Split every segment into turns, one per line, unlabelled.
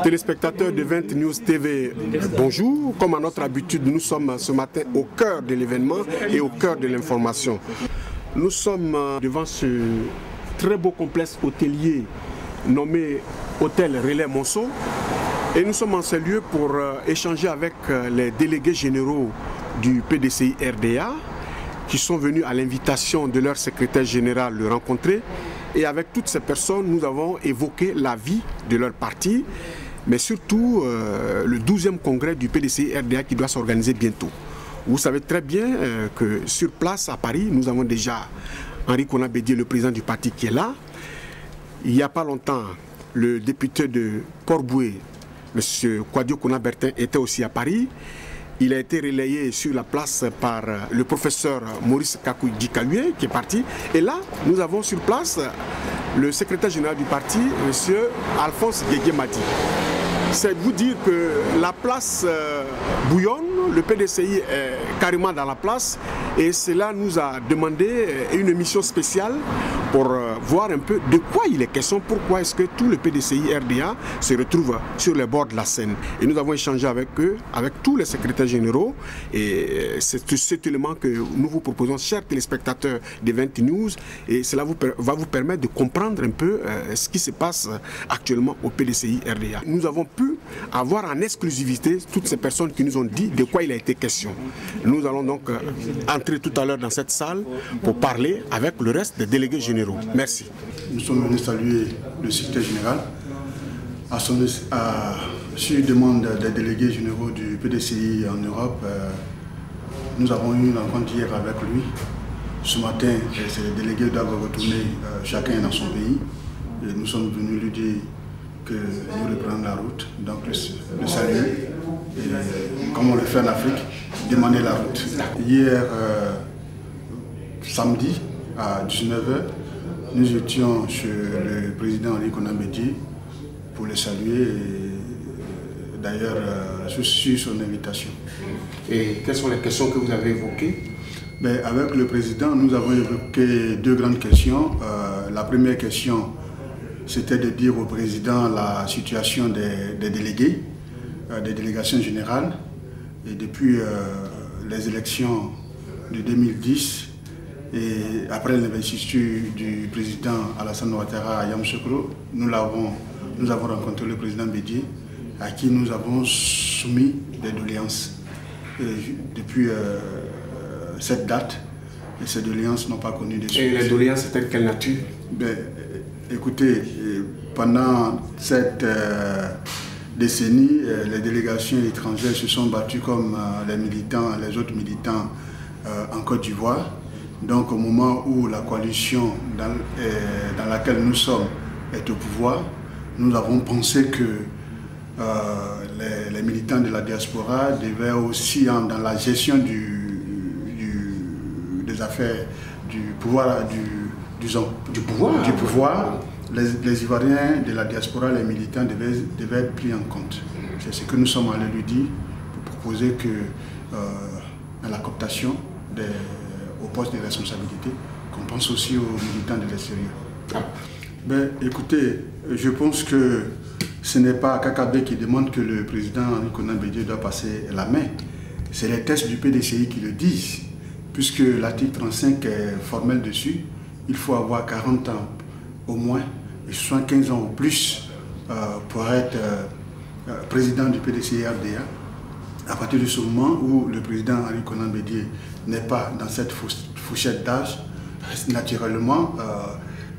Téléspectateurs de 20 News TV, bonjour. Comme à notre habitude, nous sommes ce matin au cœur de l'événement et au cœur de l'information. Nous sommes devant ce très beau complexe hôtelier nommé Hôtel Relais Monceau. Et nous sommes en ce lieu pour échanger avec les délégués généraux du PDCI RDA qui sont venus à l'invitation de leur secrétaire général le rencontrer. Et avec toutes ces personnes, nous avons évoqué la vie de leur parti, mais surtout le 12e congrès du PDCI RDA qui doit s'organiser bientôt. Vous savez très bien que sur place à Paris, nous avons déjà Henri Konan Bédié, le président du parti, qui est là. Il n'y a pas longtemps, le député de Port-Boué, M. Kwadio Konan Bertin, était aussi à Paris. Il a été relayé sur la place par le professeur Maurice Kakou-Di Kalué, qui est parti. Et là, nous avons sur place le secrétaire général du parti, M. Alphonse Guégué-Madi. C'est de vous dire que la place bouillonne, le PDCI est carrément dans la place et cela nous a demandé une émission spéciale pour voir un peu de quoi il est question, pourquoi est-ce que tout le PDCI RDA se retrouve sur les bords de la Seine. Et nous avons échangé avec eux, avec tous les secrétaires généraux et c'est cet élément que nous vous proposons, chers téléspectateurs des 20 News, et cela va vous permettre de comprendre un peu ce qui se passe actuellement au PDCI RDA. Nous avons pu avoir en exclusivité toutes ces personnes qui nous ont dit de quoi il a été question. Nous allons donc entrer tout à l'heure dans cette salle pour parler avec le reste des délégués généraux. Merci.
Nous sommes venus saluer le secrétaire général sur demande des délégués généraux du PDCI en Europe. Nous avons eu une rencontre hier avec lui. Ce matin, ces délégués doivent retourner chacun dans son pays. Et nous sommes venus lui dire que nous reprenons la route, donc le saluer, et, comme on le fait en Afrique, demander la route. Hier, samedi, à 19h, nous étions chez le président Henri Konan Bédié pour le saluer, d'ailleurs sur son invitation.
Et quelles sont les questions que vous avez évoquées?
Avec le président, nous avons évoqué deux grandes questions. La première question, c'était de dire au président la situation des délégués, des délégations générales. Et depuis les élections de 2010 et après l'investiture du président Alassane Ouattara à Yamoussoukro, nous avons rencontré le président Bédié à qui nous avons soumis des doléances. Depuis cette date, et ces doléances n'ont pas connu de suite.
Et les doléances, c'était de quelle nature?
Écoutez, pendant cette décennie, les délégations étrangères se sont battues comme les autres militants en Côte d'Ivoire. Donc au moment où la coalition dans laquelle nous sommes est au pouvoir, nous avons pensé que les militants de la diaspora devaient aussi, dans la gestion des affaires du pouvoir, du pouvoir, les Ivoiriens de la diaspora, les militants devaient être pris en compte. C'est ce que nous sommes allés lui dire pour proposer que à la cooptation au poste de responsabilité, qu'on pense aussi aux militants de l'extérieur. Écoutez, je pense que ce n'est pas Kakabe qui demande que le président Henri Konan Bédié doit passer la main. C'est les textes du PDCI qui le disent, puisque l'article 35 est formel dessus. Il faut avoir 40 ans au moins et 75 ans ou plus pour être président du PDCI RDA. À partir de ce moment où le président Henri Konan Bédié n'est pas dans cette fourchette d'âge, naturellement,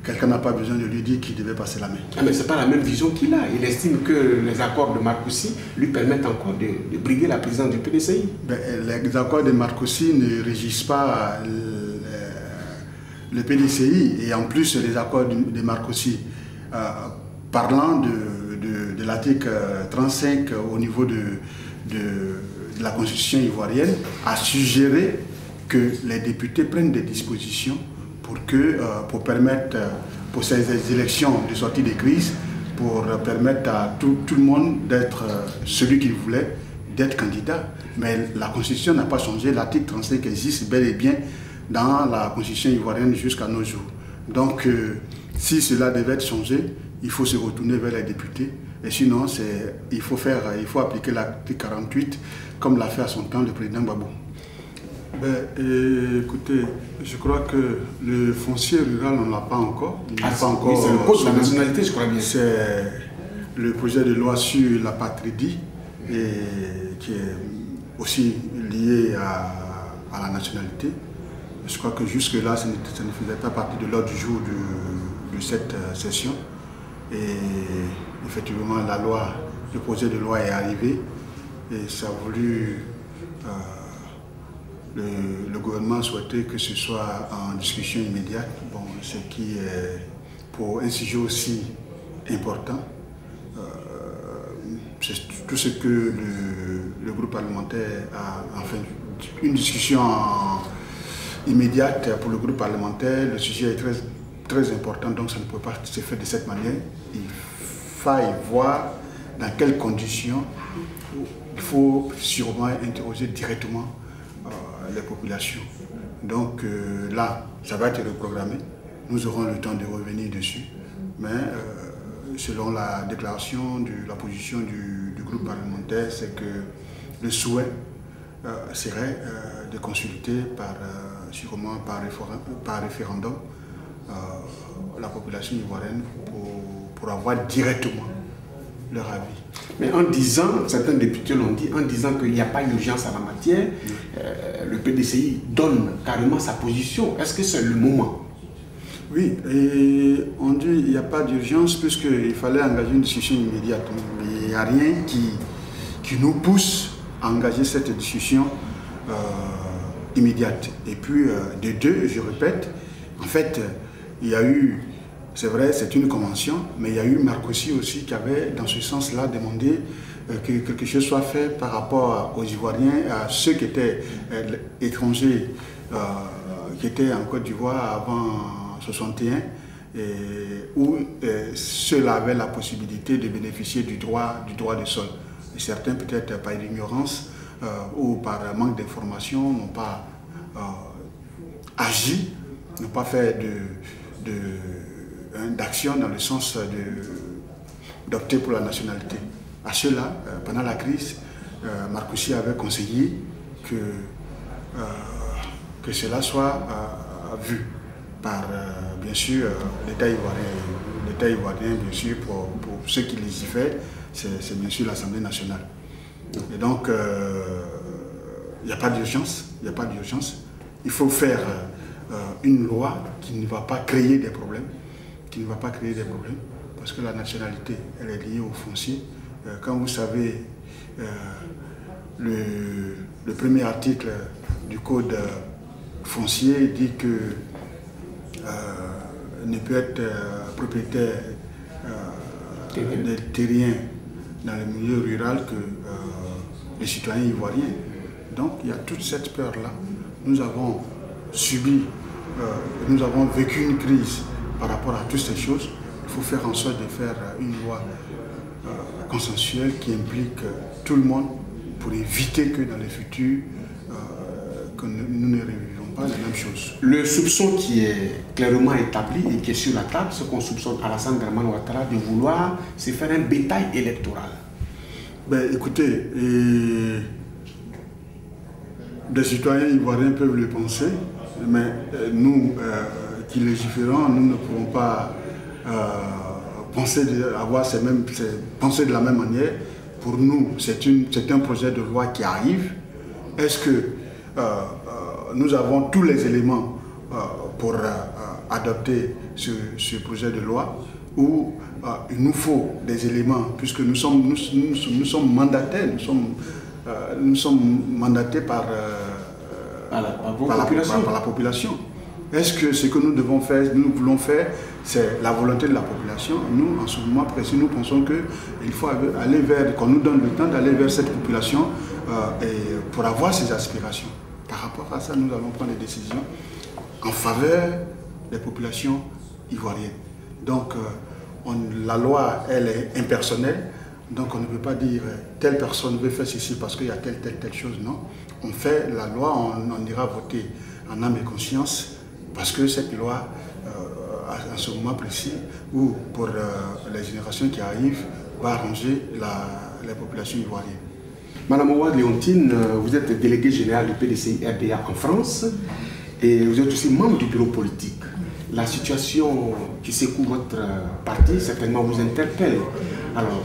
quelqu'un n'a pas besoin de lui dire qu'il devait passer la main.
Mais ce n'est pas la même vision qu'il a. Il estime que les accords de Marcoussis lui permettent encore de briguer la présidence du PDCI.
Les accords de Marcoussis ne régissent pas le PDCI. Et en plus, les accords de Marcoussis, parlant de l'article 35 au niveau de la constitution ivoirienne, a suggéré que les députés prennent des dispositions pour permettre, pour ces élections de sortie de crise, pour permettre à tout le monde d'être celui qu'il voulait, d'être candidat. Mais la Constitution n'a pas changé, l'article 35 existe bel et bien dans la Constitution ivoirienne jusqu'à nos jours. Donc, si cela devait être changé, il faut se retourner vers les députés Et sinon, il faut appliquer l'article 48 comme l'a fait à son temps le président Gbagbo. Écoutez, je crois que le foncier rural, on ne l'a pas encore.
Oui, c'est le code de la nationalité, je crois bien.
C'est le projet de loi sur la patrie et qui est aussi lié à la nationalité. Je crois que jusque-là, ça ne faisait pas partie de l'ordre du jour de cette session. Et effectivement, le projet de loi est arrivé et ça a voulu... le gouvernement souhaitait que ce soit en discussion immédiate, bon, ce qui est pour un sujet aussi important. C'est tout ce que le groupe parlementaire a, enfin, une discussion immédiate pour le groupe parlementaire. Le sujet est très, très important, donc ça ne peut pas se faire de cette manière. Il faille voir dans quelles conditions il faut sûrement interroger directement les populations. Donc là, ça va être reprogrammé. Nous aurons le temps de revenir dessus. Mais selon la déclaration, la position du groupe parlementaire, c'est que le souhait serait de consulter sûrement par référendum la population ivoirienne pour avoir directement leur avis.
Mais en disant, certains députés l'ont dit, en disant qu'il n'y a pas d'urgence à la matière, le PDCI donne carrément sa position. Est-ce que c'est le moment?
Oui, et on dit qu'il n'y a pas d'urgence puisqu'il fallait engager une discussion immédiate. Mais il n'y a rien qui nous pousse à engager cette discussion immédiate. Et puis, de deux, je répète, en fait, il y a eu... C'est vrai, c'est une convention, mais il y a eu Marcoussi aussi qui avait, dans ce sens-là, demandé que quelque chose soit fait par rapport aux Ivoiriens, à ceux qui étaient étrangers, qui étaient en Côte d'Ivoire avant 1961, où ceux-là avaient la possibilité de bénéficier du droit de sol. Et certains, peut-être par ignorance ou par manque d'information, n'ont pas agi, n'ont pas fait d'action dans le sens d'opter pour la nationalité. À cela, pendant la crise, Marcoussi avait conseillé que cela soit vu par, bien sûr, l'État ivoirien. L'État ivoirien, bien sûr, pour ceux qui légifèrent, c'est bien sûr l'Assemblée nationale. Et donc, il n'y a pas d'urgence, il faut faire une loi qui ne va pas créer des problèmes, parce que la nationalité, elle est liée au foncier. Quand vous savez, le premier article du code foncier dit que ne peut être propriétaire des terriens dans le milieu rural que les citoyens ivoiriens. Donc il y a toute cette peur-là. Nous avons subi, nous avons vécu une crise par rapport à toutes ces choses. Il faut faire en sorte de faire une loi consensuelle qui implique tout le monde pour éviter que dans le futur, que nous ne revivons pas les mêmes choses.
Le soupçon qui est clairement établi et qui est sur la table, c'est qu'on soupçonne Alassane Draman Ouattara de vouloir se faire un bétail électoral.
Ben, écoutez, des citoyens ivoiriens peuvent le penser, mais nous qui légiférons, nous ne pouvons pas penser de la même manière. Pour nous, c'est un projet de loi qui arrive. Est-ce que nous avons tous les éléments pour adopter ce projet de loi, ou il nous faut des éléments, puisque nous sommes mandataires, nous sommes mandatés par la population. Est-ce que ce que nous devons faire, nous voulons faire, c'est la volonté de la population? Nous, en ce moment précis, nous pensons qu'il faut aller vers, qu'on nous donne le temps d'aller vers cette population pour avoir ses aspirations. Par rapport à ça, nous allons prendre des décisions en faveur des populations ivoiriennes. Donc, la loi, elle est impersonnelle. Donc, on ne peut pas dire telle personne veut faire ceci parce qu'il y a telle chose. Non. On fait la loi, on ira voter en âme et conscience parce que cette loi, à ce moment précis, ou pour les générations qui arrivent, va arranger les populations ivoiriennes.
Madame Ouad Léontine, vous êtes déléguée générale du PDCI RDA en France et vous êtes aussi membre du bureau politique. La situation qui secoue votre parti certainement vous interpelle. Alors,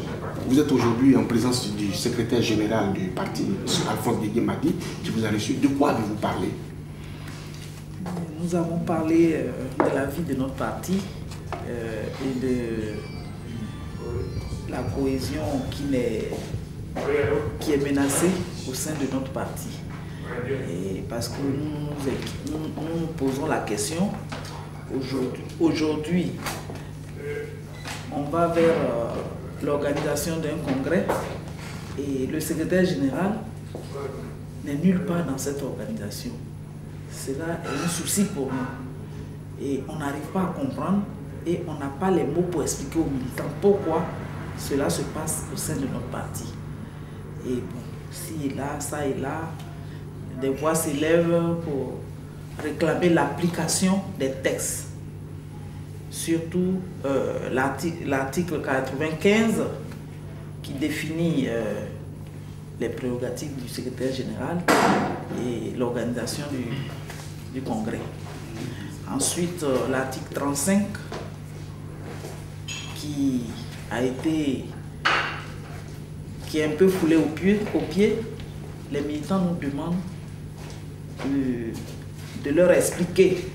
vous êtes aujourd'hui en présence du secrétaire général du parti, M. Alphonse Didier-Madi, qui vous a reçu. De quoi avez-vous parlé?
Nous avons parlé de la vie de notre parti et de la cohésion qui est menacée au sein de notre parti. Et parce que nous posons la question, aujourd'hui, on va vers l'organisation d'un congrès et le secrétaire général n'est nulle part dans cette organisation. Cela est un souci pour nous et on n'arrive pas à comprendre et on n'a pas les mots pour expliquer aux militants pourquoi cela se passe au sein de notre parti. Et bon, ci et là, ça et là, des voix s'élèvent pour réclamer l'application des textes. Surtout l'article 95 qui définit les prérogatives du secrétaire général et l'organisation du congrès. Ensuite, l'article 35 qui est un peu foulé au pied. Les militants nous demandent de leur expliquer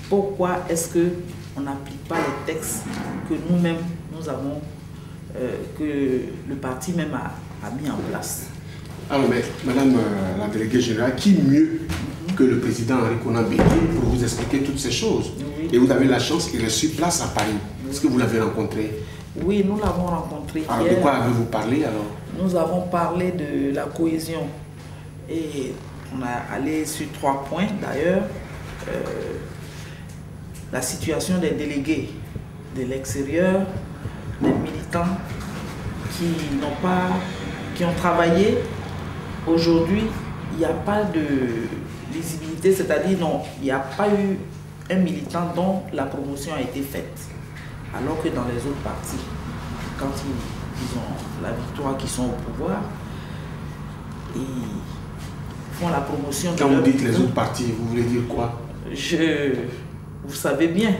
pourquoi est-ce qu'on n'applique pas les textes que nous-mêmes, nous avons, que le parti même a mis en place.
Alors, mais Madame la déléguée générale, qui mieux que le président Henri Konan Bédié pour vous expliquer toutes ces choses? Oui. Et vous avez la chance qu'il est sur place à Paris. Est-ce que vous l'avez rencontré?
Oui, nous l'avons rencontré
alors,
hier.
De quoi avez-vous parlé alors?
Nous avons parlé de la cohésion et on a allé sur 3 points d'ailleurs. La situation des délégués de l'extérieur, des militants qui ont travaillé. Aujourd'hui, il n'y a pas de lisibilité, c'est-à-dire il n'y a pas eu un militant dont la promotion a été faite. Alors que dans les autres partis, quand ils ont la victoire, qu'ils sont au pouvoir, ils font la promotion.
Quand vous dites les autres partis, vous voulez dire quoi?
Vous savez bien.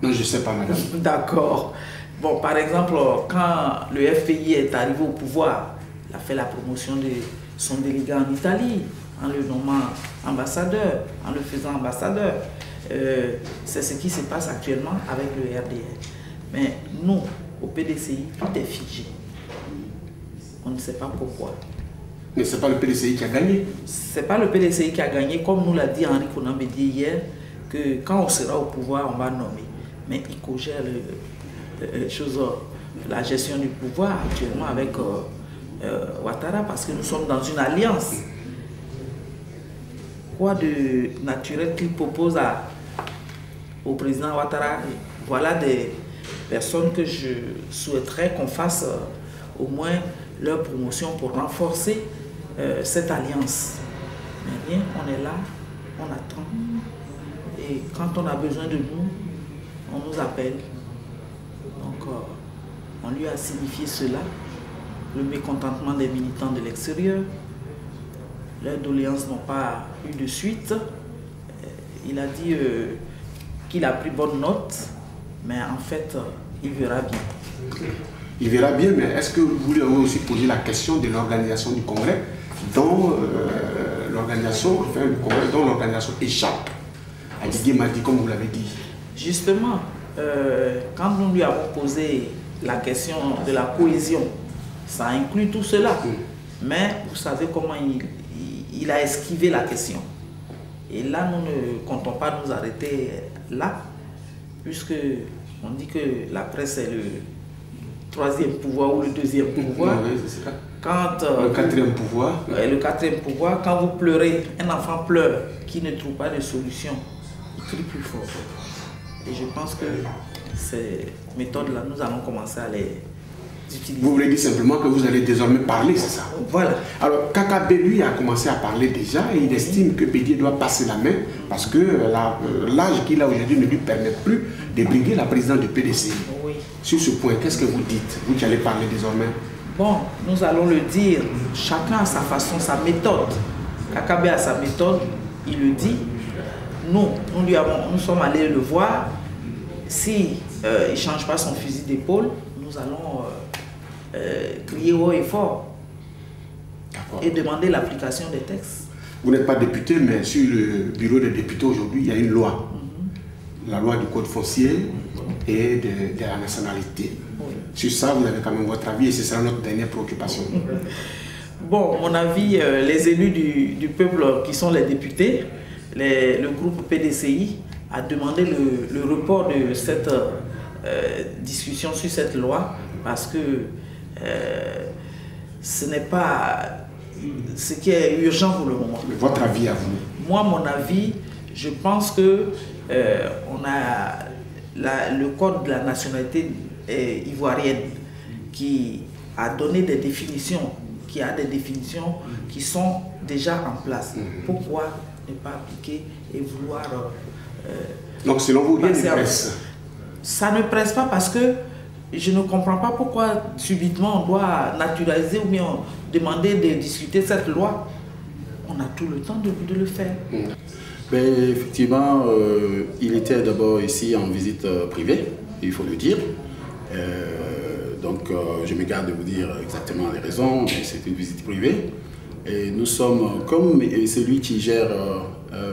Non, je ne sais pas, madame.
D'accord. Bon, par exemple, quand le FPI est arrivé au pouvoir, il a fait la promotion de son délégué en Italie, en le nommant ambassadeur, en le faisant ambassadeur. C'est ce qui se passe actuellement avec le RDR. Mais nous, au PDCI, tout est figé. On ne sait pas pourquoi.
Mais ce n'est pas le PDCI qui a gagné.
Ce n'est pas le PDCI qui a gagné, comme nous l'a dit Henri Konan Bédié hier, que quand on sera au pouvoir, on va nommer. Mais il co-gère la gestion du pouvoir actuellement avec Ouattara, parce que nous sommes dans une alliance. Quoi de naturel qu'il propose au président Ouattara? Voilà des personnes que je souhaiterais qu'on fasse au moins leur promotion pour renforcer cette alliance. Mais rien, on est là, on attend. Et quand on a besoin de nous, on nous appelle. Donc, on lui a signifié cela, le mécontentement des militants de l'extérieur. Leurs doléances n'ont pas eu de suite. Il a dit qu'il a pris bonne note, mais en fait, il verra bien.
Il verra bien, mais est-ce que vous lui avez aussi posé la question de l'organisation du congrès, dont l'organisation échappe à Didier-Madi, comme vous l'avez dit?
Justement, quand nous lui avons posé la question de la cohésion, ça inclut tout cela. Mais vous savez comment il a esquivé la question. Et là, nous ne comptons pas nous arrêter là, puisque on dit que la presse est le 3e pouvoir ou le 2e pouvoir.
Oui, c'est ça.
Quand,
le 4e pouvoir.
Le 4e pouvoir, quand vous pleurez, un enfant pleure qui ne trouve pas de solution, il crie plus fort. Et je pense que ces méthodes-là, nous allons commencer à les utiliser. Vous
voulez dire simplement que vous allez désormais parler, c'est ça?
Voilà.
Alors, Kakabé, lui, a commencé à parler déjà et il estime que Bédié doit passer la main parce que l'âge qu'il a aujourd'hui ne lui permet plus de briguer la présidence du PDCI.
Oui.
sur ce point, qu'est-ce que vous dites, vous qui allez parler désormais?
Bon, nous allons le dire, chacun a sa façon, sa méthode. Kakabe a sa méthode, il le dit. Nous sommes allés le voir. Si il ne change pas son fusil d'épaule, nous allons crier haut et fort et demander l'application des textes.
Vous n'êtes pas député, mais sur le bureau des députés aujourd'hui, il y a une loi. La loi du code foncier et de la nationalité. Oui. Sur ça, vous avez quand même votre avis et ce sera notre dernière préoccupation.
Bon, mon avis, les élus du peuple qui sont les députés, le groupe PDCI a demandé le report de cette discussion sur cette loi parce que ce n'est pas ce qui est urgent pour le moment.
Votre avis à vous?
Moi, mon avis, je pense que on a le code de la nationalité ivoirienne qui a donné des définitions, qui sont déjà en place. Pourquoi ne pas appliquer et vouloir...
Donc selon vous, rien ne presse?
Ça ne presse pas parce que je ne comprends pas pourquoi subitement on doit naturaliser ou bien demander de discuter cette loi. On a tout le temps de le faire.
Mais effectivement, il était d'abord ici en visite privée, il faut le dire. Donc je me garde de vous dire exactement les raisons, mais c'est une visite privée. Et nous sommes, comme celui qui gère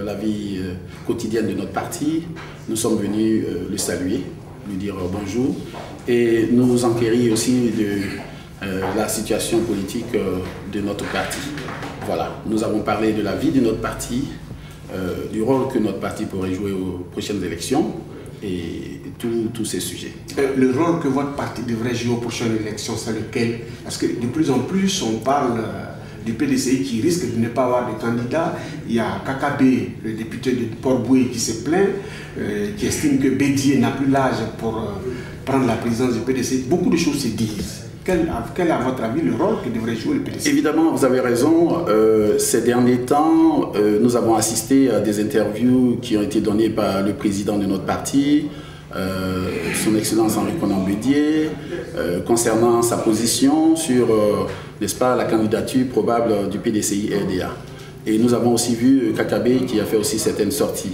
la vie quotidienne de notre parti, nous sommes venus le saluer, lui dire bonjour et nous enquérir aussi de la situation politique de notre parti. Voilà, nous avons parlé de la vie de notre parti, du rôle que notre parti pourrait jouer aux prochaines élections et tous ces sujets.
Le rôle que votre parti devrait jouer aux prochaines élections, c'est lequel? Parce que de plus en plus, on parle du PDCI qui risque de ne pas avoir de candidat. Il y a Kakabe, le député de Port-Boué, qui se plaint, qui estime que Bédié n'a plus l'âge pour prendre la présidence du PDCI. Beaucoup de choses se disent. Quel est à votre avis le rôle que devrait jouer le PDCI?
Évidemment, vous avez raison. Ces derniers temps, nous avons assisté à des interviews qui ont été données par le président de notre parti, son Excellence Henri Konan Bédié, concernant sa position sur, n'est-ce pas, la candidature probable du PDCI-RDA. Et nous avons aussi vu Kakabe qui a fait aussi certaines sorties.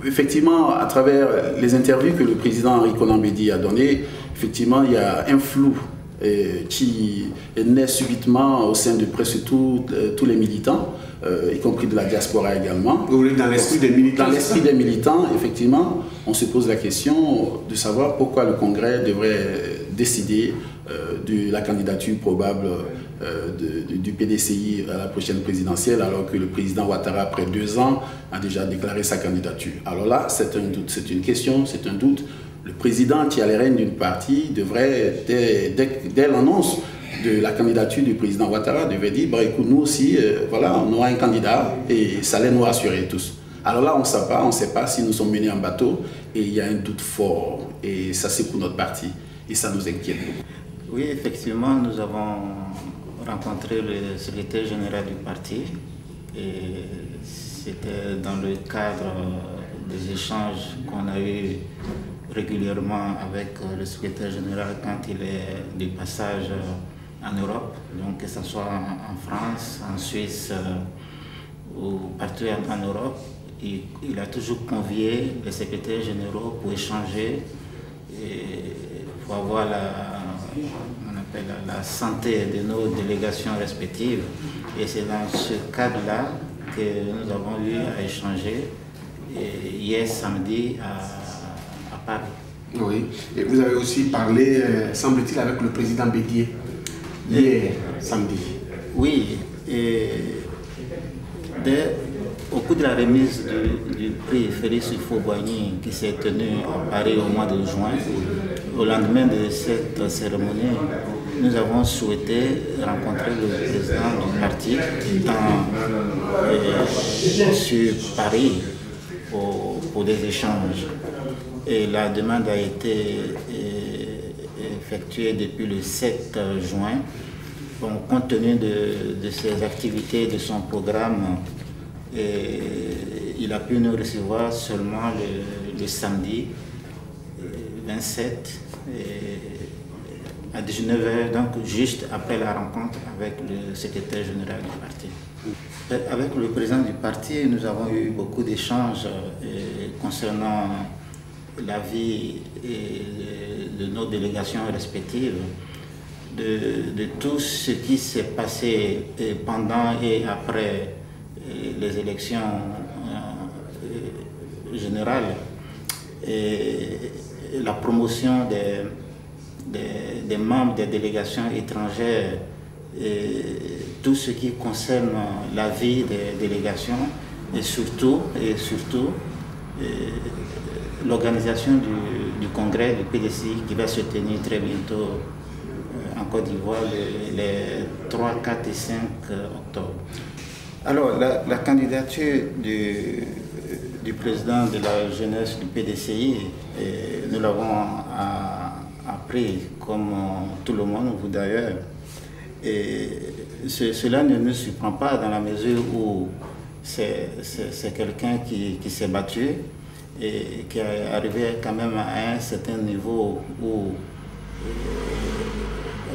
Effectivement, à travers les interviews que le président Henri Konan Bédié a données, effectivement, il y a un flou qui naît subitement au sein de presque tous les militants, y compris de la diaspora également.
Vous voulez dans l'esprit des militants?
Dans l'esprit des militants, effectivement, on se pose la question de savoir pourquoi le Congrès devrait décider de la candidature probable du PDCI à la prochaine présidentielle, alors que le président Ouattara, après 2 ans, a déjà déclaré sa candidature. Alors là, c'est un doute, c'est une question, c'est un doute. Le président qui a les rênes d'une partie devrait, dès l'annonce de la candidature du président Ouattara, devait dire, bah, écoute, nous aussi, voilà, on aura un candidat et ça allait nous rassurer tous. Alors là, on ne sait pas si nous sommes menés en bateau et il y a un doute fort et ça c'est pour notre parti et ça nous inquiète beaucoup.
Oui, effectivement, nous avons rencontré le secrétaire général du parti et c'était dans le cadre des échanges qu'on a eu régulièrement avec le secrétaire général quand il est du passage en Europe, donc que ce soit en France, en Suisse ou partout en Europe. Il a toujours convié les secrétaires généraux pour échanger et pour avoir la santé de nos délégations respectives. Et c'est dans ce cadre-là que nous avons eu à échanger hier samedi à Paris.
Oui, et vous avez aussi parlé, semble-t-il, avec le président Bédié hier samedi.
Oui, et au cours de la remise du prix Félix Houphouët-Boigny qui s'est tenue à Paris au mois de juin, au lendemain de cette cérémonie, nous avons souhaité rencontrer le président du parti sur Paris pour des échanges. Et la demande a été effectuée depuis le 7 juin. Donc, compte tenu de ses activités, de son programme, il a pu nous recevoir seulement le samedi 27 à 19h, donc juste après la rencontre avec le secrétaire général du parti. Avec le président du parti, nous avons eu beaucoup d'échanges concernant la vie de nos délégations respectives, de tout ce qui s'est passé pendant et après les élections générales, et la promotion des membres des délégations étrangères, et tout ce qui concerne la vie des délégations, et surtout l'organisation du congrès du PDCI qui va se tenir très bientôt en Côte d'Ivoire les 3, 4 et 5 octobre. Alors, la candidature du président de la jeunesse du PDCI, nous l'avons appris comme tout le monde, vous d'ailleurs. Et cela ne nous surprend pas dans la mesure où c'est quelqu'un qui s'est battu et qui est arrivé quand même à un certain niveau où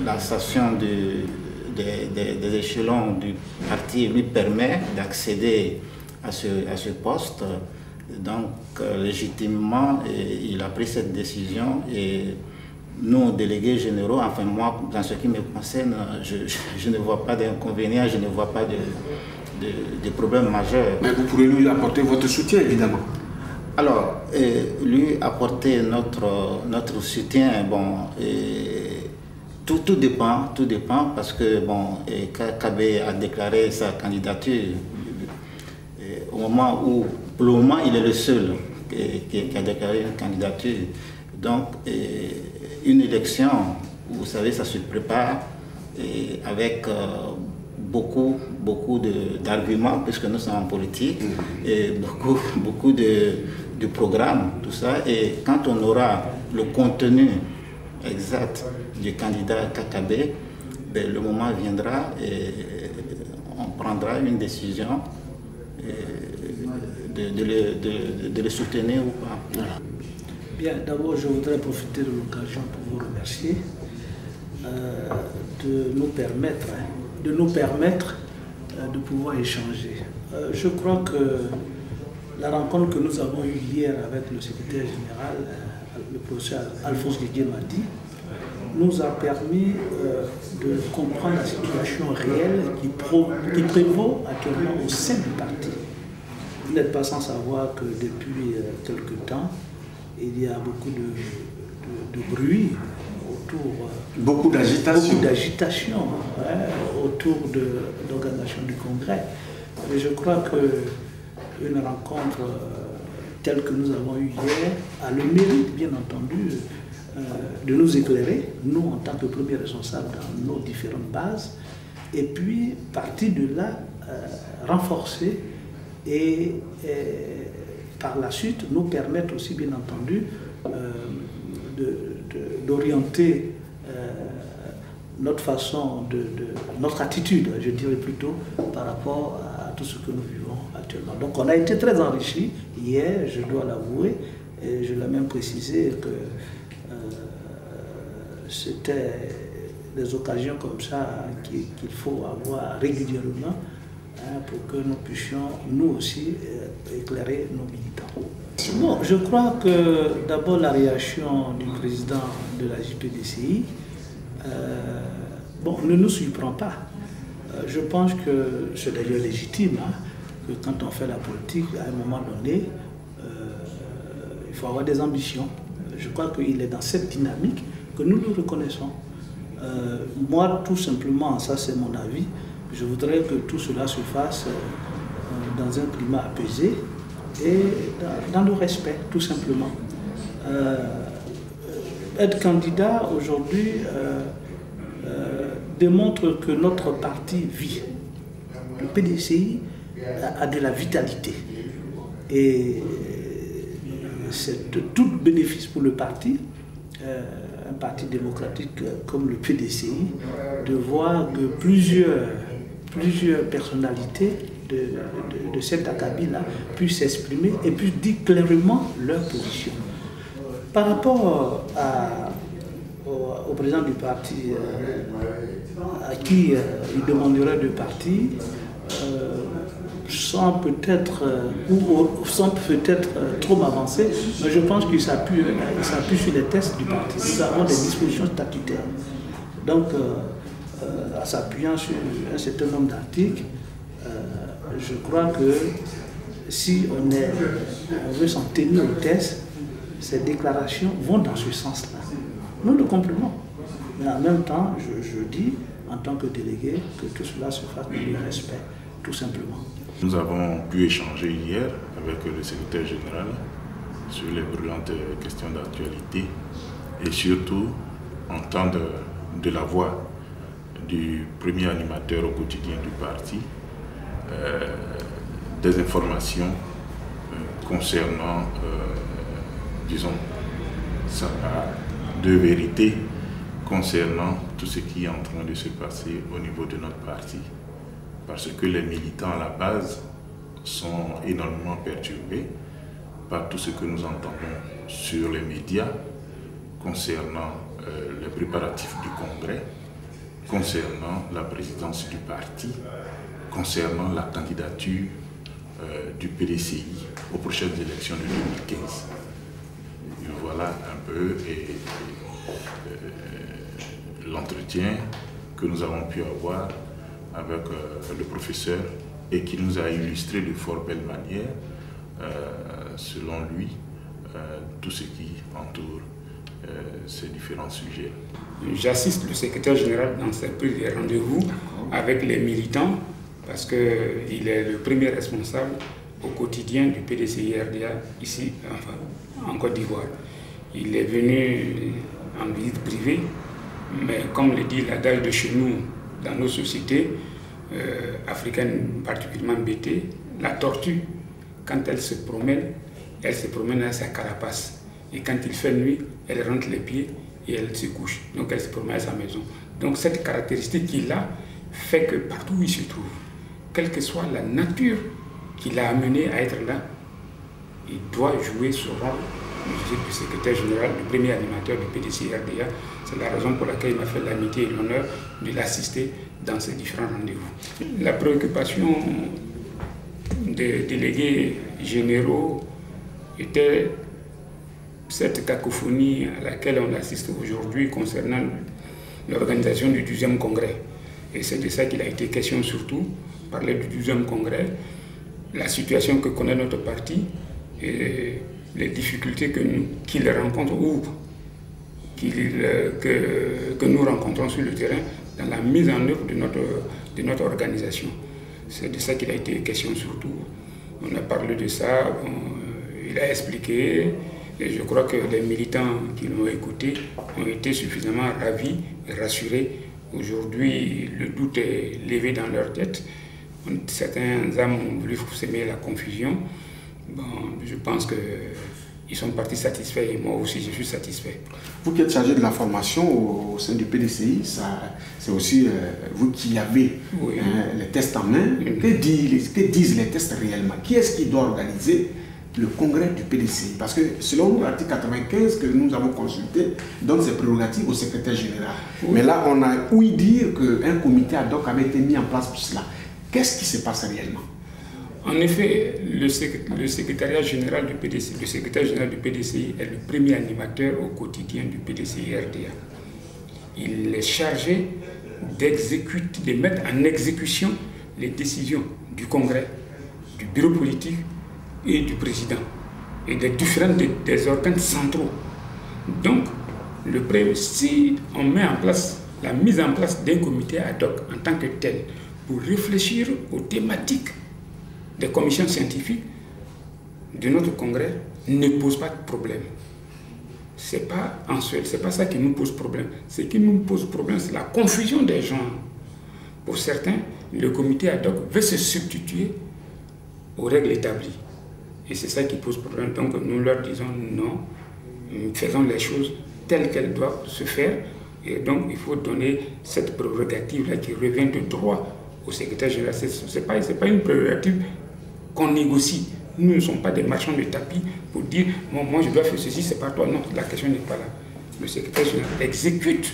la station des échelons du parti lui permet d'accéder à ce poste. Donc, légitimement, il a pris cette décision et nous, délégués généraux, enfin moi, dans ce qui me concerne, je ne vois pas d'inconvénient, je ne vois pas de problème majeur. Mais vous pourrez lui apporter votre soutien, évidemment. Alors, lui apporter notre soutien, bon, tout dépend parce que, bon, Kabé a déclaré sa candidature au moment où, pour le moment, il est le seul qui a déclaré une candidature. Donc, une élection, vous savez, ça se prépare avec beaucoup d'arguments, puisque nous sommes en politique, et beaucoup de programmes, tout ça. Et quand on aura le contenu exact du candidat Kakabé, ben, le moment viendra et on prendra une décision de le soutenir ou pas.
Bien, d'abord, je voudrais profiter de l'occasion pour vous remercier de nous permettre de pouvoir échanger. Je crois que la rencontre que nous avons eue hier avec le secrétaire général, le professeur Alphonse Didier Madi, nous a permis de comprendre la situation réelle qui prévaut actuellement au sein du parti. Vous n'êtes pas sans savoir que depuis quelque temps, il y a beaucoup de bruit autour...
Beaucoup d'agitation.
Beaucoup d'agitation autour de l'organisation du congrès. Et je crois qu'une rencontre telle que nous avons eue hier a le mérite, bien entendu, de nous éclairer, nous en tant que premiers responsables dans nos différentes bases, et puis partir de là, renforcer et par la suite nous permettre aussi, bien entendu, d'orienter notre façon, notre attitude, je dirais plutôt, par rapport à tout ce que nous vivons actuellement. Donc on a été très enrichis hier, je dois l'avouer, et je l'ai même précisé que c'était des occasions comme ça qu'il faut avoir régulièrement pour que nous puissions, nous aussi, éclairer nos militants. Bon, je crois que d'abord la réaction du président de la JPDCI ne nous surprend pas. Je pense que c'est d'ailleurs légitime, que quand on fait la politique, à un moment donné, il faut avoir des ambitions. Je crois qu'il est dans cette dynamique que nous nous reconnaissons. Moi, tout simplement, ça c'est mon avis, je voudrais que tout cela se fasse dans un climat apaisé et dans le respect, tout simplement. Être candidat aujourd'hui démontre que notre parti vit. Le PDCI a de la vitalité. Et c'est tout bénéfice pour le parti, un parti démocratique comme le PDCI, de voir que plusieurs personnalités de cet acabit-là puissent s'exprimer et puissent dire clairement leur position. Par rapport au président du parti, à qui il demanderait de partir, sans peut-être trop avancé, mais je pense qu'il s'appuie sur les tests du parti. Nous avons des dispositions statutaires. Donc, en s'appuyant sur un certain nombre d'articles, je crois que si on veut s'en tenir aux tests, ces déclarations vont dans ce sens-là. Nous le comprenons. Mais en même temps, je dis, en tant que délégué, que tout cela se fasse dans le respect, tout simplement.
Nous avons pu échanger hier avec le secrétaire général sur les brûlantes questions d'actualité et surtout entendre de la voix du premier animateur au quotidien du parti des informations concernant, disons, sa part de vérité concernant tout ce qui est en train de se passer au niveau de notre parti. Parce que les militants à la base sont énormément perturbés par tout ce que nous entendons sur les médias concernant les préparatifs du congrès, concernant la présidence du parti, concernant la candidature du PDCI aux prochaines élections de 2015. Et voilà un peu l'entretien que nous avons pu avoir avec le professeur et qui nous a illustré de fort belle manière, selon lui, tout ce qui entoure ces différents sujets.
J'assiste le secrétaire général dans ses prises de rendez-vous avec les militants parce qu'il est le premier responsable au quotidien du PDCI-RDA ici, enfin, en Côte d'Ivoire. Il est venu en visite privée, mais comme le dit l'adage de chez nous, dans nos sociétés africaines particulièrement bêtées, la tortue, quand elle se promène à sa carapace. Et quand il fait nuit, elle rentre les pieds et elle se couche. Donc elle se promène à sa maison. Donc cette caractéristique qu'il a fait que partout où il se trouve, quelle que soit la nature qui l'a amené à être là, il doit jouer ce rôle du secrétaire général, du premier animateur du PDCI-RDA. C'est la raison pour laquelle il m'a fait l'amitié et l'honneur de l'assister dans ces différents rendez-vous. La préoccupation des délégués généraux était cette cacophonie à laquelle on assiste aujourd'hui concernant l'organisation du 12e congrès. Et c'est de ça qu'il a été question surtout, parler du 12e congrès, la situation que connaît notre parti et les difficultés qu'il rencontre ou que nous rencontrons sur le terrain dans la mise en œuvre de notre organisation. C'est de ça qu'il a été question surtout. On a parlé de ça, il a expliqué, et je crois que les militants qui l'ont écouté ont été suffisamment ravis et rassurés. Aujourd'hui, le doute est levé dans leur tête. Certains âmes ont voulu semer la confusion. Bon, je pense qu'ils sont partis satisfaits et moi aussi je suis satisfait.
Vous qui êtes chargé de la formation au sein du PDCI, c'est aussi vous qui avez les tests en main. Que disent les tests réellement? Qui est-ce qui doit organiser le congrès du PDCI? Parce que selon nous, l'article 95 que nous avons consulté donne ses prérogatives au secrétaire général. Mais là, on a ouï dire qu'un comité ad hoc avait été mis en place pour cela. Qu'est-ce qui se passe réellement?
En effet, le secrétariat général du PDCI, le secrétaire général du PDCI est le premier animateur au quotidien du PDCI-RDA. Il est chargé de mettre en exécution les décisions du Congrès, du bureau politique et du président et des différents des organes centraux. Donc, si on met en place la mise en place d'un comité ad hoc en tant que tel pour réfléchir aux thématiques des commissions scientifiques de notre congrès, ne pose pas de problème. C'est pas ça qui nous pose problème. Ce qui nous pose problème, c'est la confusion des gens. Pour certains, le comité ad hoc veut se substituer aux règles établies. Et c'est ça qui pose problème. Donc nous leur disons non, faisons les choses telles qu'elles doivent se faire. Et donc il faut donner cette prérogative-là qui revient de droit au secrétaire général. Ce n'est pas une prérogative qu'on négocie. Nous ne sommes pas des marchands de tapis pour dire moi je dois faire ceci, c'est pas toi. Non, la question n'est pas là. Le secrétaire général exécute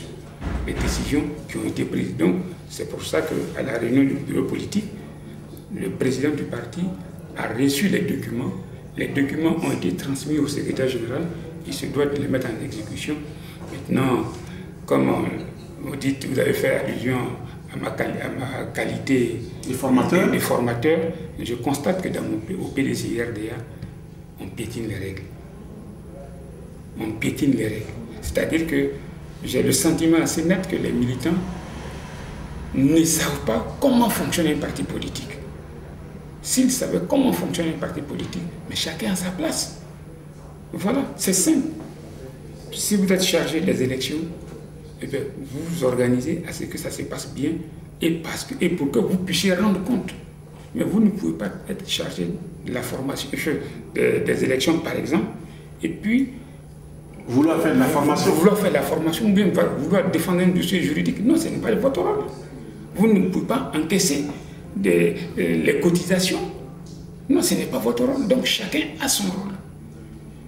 les décisions qui ont été prises. Donc, c'est pour ça qu'à la réunion du bureau politique, le président du parti a reçu les documents. Les documents ont été transmis au secrétaire général. Il se doit de les mettre en exécution. Maintenant, comme vous dites, vous avez fait allusion à ma qualité de formateur, je constate que au PDCI-RDA, on piétine les règles. On piétine les règles. C'est-à-dire que j'ai le sentiment assez net que les militants ne savent pas comment fonctionne un parti politique. S'ils savaient comment fonctionne un parti politique, mais chacun a sa place. Voilà, c'est simple. Si vous êtes chargé des élections, eh bien, vous vous organisez à ce que ça se passe bien et pour que vous puissiez rendre compte. Mais vous ne pouvez pas être chargé de la formation, des élections par exemple, et puis
vouloir faire de la formation.
Ou bien vouloir défendre un dossier juridique. Non, ce n'est pas votre rôle. Vous ne pouvez pas encaisser les cotisations. Non, ce n'est pas votre rôle. Donc chacun a son rôle.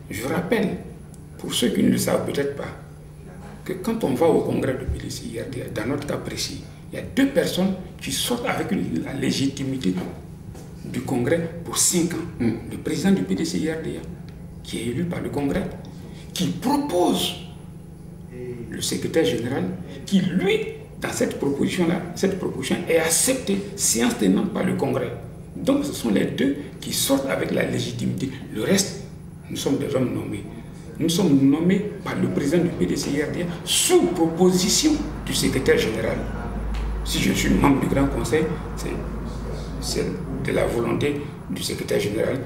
Je rappelle, pour ceux qui ne le savent peut-être pas, que quand on va au congrès de PDCI-RDA, dans notre cas précis, il y a 2 personnes qui sortent avec la légitimité du congrès pour 5 ans. Le président du PDCI-RDA, qui est élu par le congrès, qui propose le secrétaire général, qui lui, dans cette proposition est acceptée séance tenante par le congrès. Donc ce sont les 2 qui sortent avec la légitimité. Le reste, nous sommes des hommes nommés. Nous sommes nommés par le président du PDCI-RDA sous proposition du secrétaire général. Si je suis membre du Grand Conseil, c'est de la volonté du secrétaire général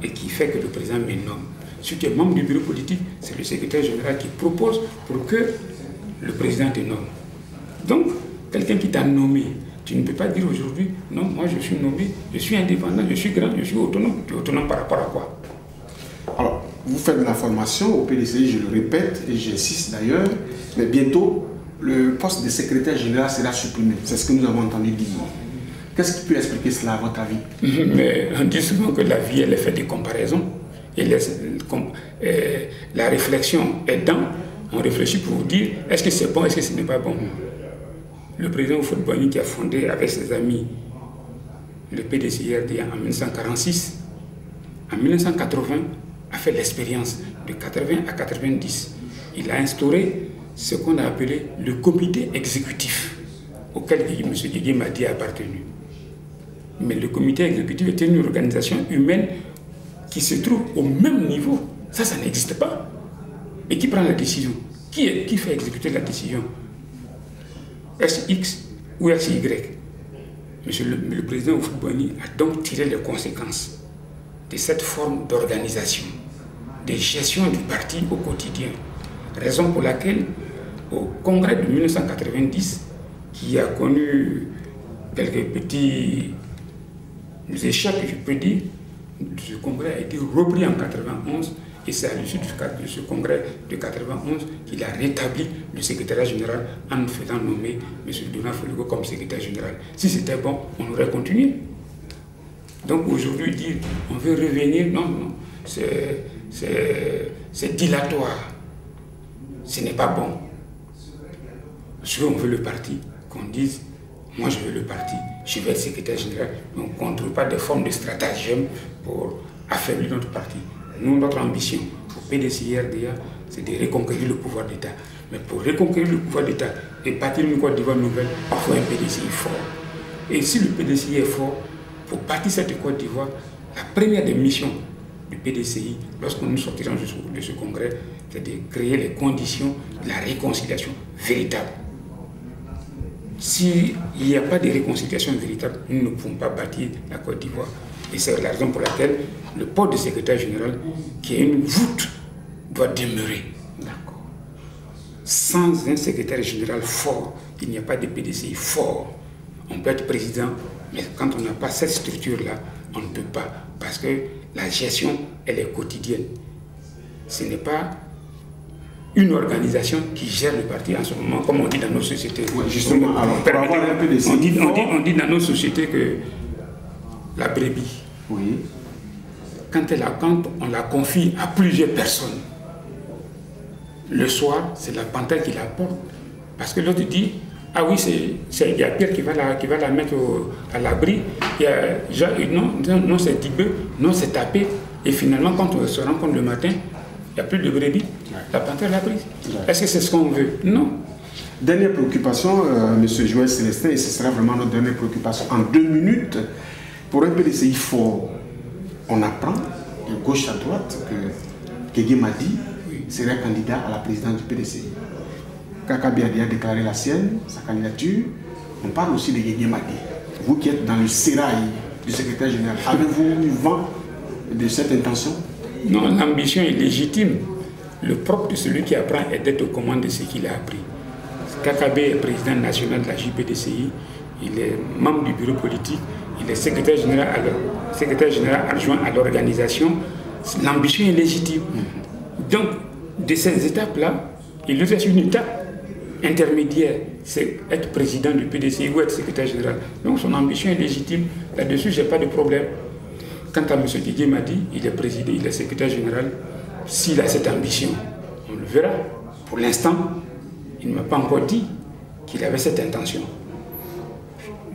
et qui fait que le président me nomme. Si tu es membre du bureau politique, c'est le secrétaire général qui propose pour que le président te nomme. Donc, quelqu'un qui t'a nommé, tu ne peux pas dire aujourd'hui, non, moi je suis nommé, je suis indépendant, je suis grand, je suis autonome. Tu es autonome par rapport à quoi?
Alors, vous faites de la formation au PDCI, je le répète, et j'insiste d'ailleurs, mais bientôt, le poste de secrétaire général sera supprimé. C'est ce que nous avons entendu dire. Qu'est-ce qui peut expliquer cela à votre avis?
Mais on dit souvent que la vie, elle est faite de comparaisons. Et la réflexion aidant, on réfléchit pour vous dire, est-ce que c'est bon, est-ce que ce n'est pas bon? Le président Houphouët-Boigny qui a fondé avec ses amis le PDCI-RDA en 1946, en 1980, a fait l'expérience de 80 à 90. Il a instauré ce qu'on a appelé le comité exécutif, auquel M. Guigui Madi a appartenu. Mais le comité exécutif était une organisation humaine qui se trouve au même niveau. Ça n'existe pas. Et qui prend la décision? Qui fait exécuter la décision? SX ou SY? Le président Houphouët-Boigny a donc tiré les conséquences de cette forme d'organisation, de gestion du parti au quotidien. Raison pour laquelle, au congrès de 1990, qui a connu quelques petits échecs, je peux dire, ce congrès a été repris en 91 et c'est à l'issue de ce congrès de 91 qu'il a rétabli le secrétariat général en faisant nommer M. Donald Foligo comme secrétaire général. Si c'était bon, on aurait continué. Donc aujourd'hui dire on veut revenir, non, c'est dilatoire. Ce n'est pas bon. Si on veut le parti, qu'on dise moi je veux le parti, je vais être secrétaire général. Donc on ne trouve pas de forme de stratagème pour affaiblir notre parti. Nous, notre ambition au PDCI-RDA, c'est de reconquérir le pouvoir d'État. Mais pour reconquérir le pouvoir d'État et bâtir une Côte d'Ivoire nouvelle, il faut un PDCI fort. Et si le PDCI est fort, pour bâtir cette Côte d'Ivoire, la première des missions du PDCI, lorsque nous sortirons de ce congrès, c'est de créer les conditions de la réconciliation véritable. S'il n'y a pas de réconciliation véritable, nous ne pouvons pas bâtir la Côte d'Ivoire. Et c'est la raison pour laquelle le poste de secrétaire général, qui est une voûte, doit demeurer. D'accord. Sans un secrétaire général fort, il n'y a pas de PDCI fort. On peut être président, mais quand on n'a pas cette structure-là, on ne peut pas. Parce que la gestion, elle est quotidienne. Ce n'est pas une organisation qui gère le parti en ce moment, comme on dit dans nos sociétés.
Oui, justement, alors, pour avoir un peu
on dit dans nos sociétés que la brebis,
oui,
quand on la confie à plusieurs personnes, le soir, c'est la panthère qui la porte. Parce que l'autre dit, ah oui, il y a Pierre qui va la mettre à l'abri. Non, c'est Dibé, non, c'est Tapé. Et finalement, quand on se rencontre le matin, il n'y a plus de brebis. La panthère l'a prise. Est-ce que c'est ce qu'on veut? Non.
Dernière préoccupation, M. Joël Célestin, et ce sera vraiment notre dernière préoccupation. En 2 minutes, pour un PDCI fort, on apprend de gauche à droite que Guégué Madi serait candidat à la présidence du PDCI. Kakabi a déjà déclaré la sienne, sa candidature. On parle aussi de Guégué Madi. Vous qui êtes dans le sérail du secrétaire général, avez-vous eu vent de cette intention?
Non, l'ambition est légitime. Le propre de celui qui apprend est d'être aux commandes de ce qu'il a appris. Kakabé est président national de la JPDCI, il est membre du bureau politique, il est secrétaire général adjoint à l'organisation. L'ambition est légitime. Donc, de ces étapes-là, il nous reste une étape intermédiaire, c'est être président du PDCI ou être secrétaire général. Donc son ambition est légitime. Là-dessus, je n'ai pas de problème. Quant à M. Guégué Madi, il est président, il est secrétaire général. S'il a cette ambition, on le verra. Pour l'instant, il ne m'a pas encore dit qu'il avait cette intention.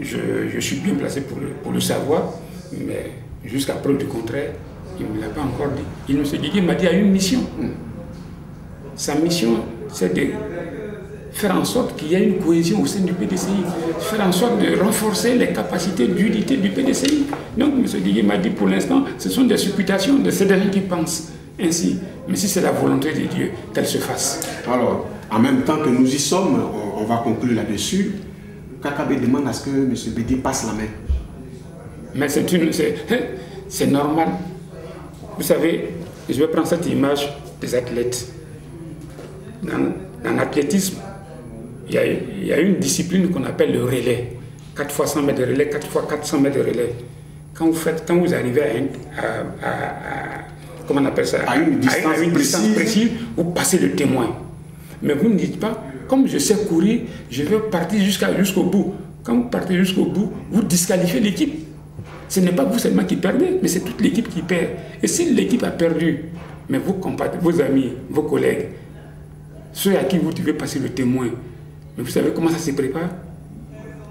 Je suis bien placé pour le savoir, mais jusqu'à preuve du contraire, il ne me l'a pas encore dit. M. Guégué Madi a une mission. Sa mission, c'est de faire en sorte qu'il y ait une cohésion au sein du PDCI, faire en sorte de renforcer les capacités d'unité du PDCI. Donc, M. Guégué Madi, pour l'instant, ce sont des supputations de ces derniers qui pensent ainsi. Mais si c'est la volonté de Dieu, qu'elle se fasse.
Alors, en même temps que nous y sommes, on va conclure là-dessus. Kakabé demande à ce que M. Bédi passe la main.
Mais c'est normal. Vous savez, je vais prendre cette image des athlètes. Dans l'athlétisme, il y a une discipline qu'on appelle le relais. 4 fois 100 mètres de relais, 4 fois 400 mètres de relais. Quand vous arrivez comment on appelle ça,
à une distance
précise, vous passez le témoin. Mais vous ne dites pas, comme je sais courir, je vais partir jusqu'au bout. Quand vous partez jusqu'au bout, vous disqualifiez l'équipe. Ce n'est pas vous seulement qui perdez, mais c'est toute l'équipe qui perd. Et si l'équipe a perdu, mais vos amis, vos collègues, ceux à qui vous devez passer le témoin, mais vous savez comment ça se prépare?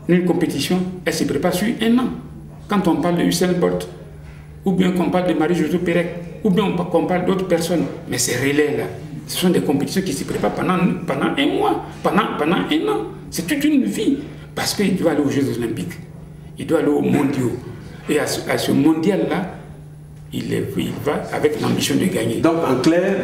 Une compétition, elle se prépare sur 1 an. Quand on parle de Usain Bolt, ou bien qu'on parle de Marie-Josée Pérec, ou bien qu'on parle d'autres personnes, mais ces relais-là, ce sont des compétitions qui se préparent pendant 1 mois, pendant 1 an. C'est toute une vie. Parce qu'il doit aller aux Jeux Olympiques, il doit aller aux mondiaux. Et à ce mondial-là, il va avec l'ambition de gagner.
Donc en clair,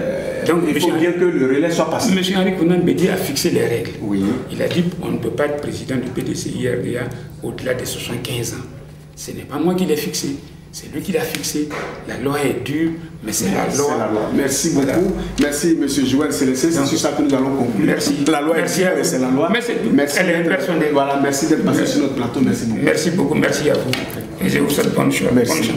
il faut bien que le relais soit passé.
M. Henri Konan Bédi a fixé les règles.
Oui.
Il a dit qu'on ne peut pas être président du PDCI RDA au-delà de 75 ans. Ce n'est pas moi qui l'ai fixé. C'est lui qui l'a fixé. La loi est dure, mais c'est la loi.
Merci beaucoup. Voilà. Merci, M. Joël Célestin. C'est sur ça que nous allons conclure.
Merci.
La loi est dure, mais c'est la loi.
Merci. Elle est personnelle.
Voilà, merci d'être passé sur notre plateau. Merci beaucoup.
Merci beaucoup. Merci à vous. Et je vous souhaite bonne chance.
Merci.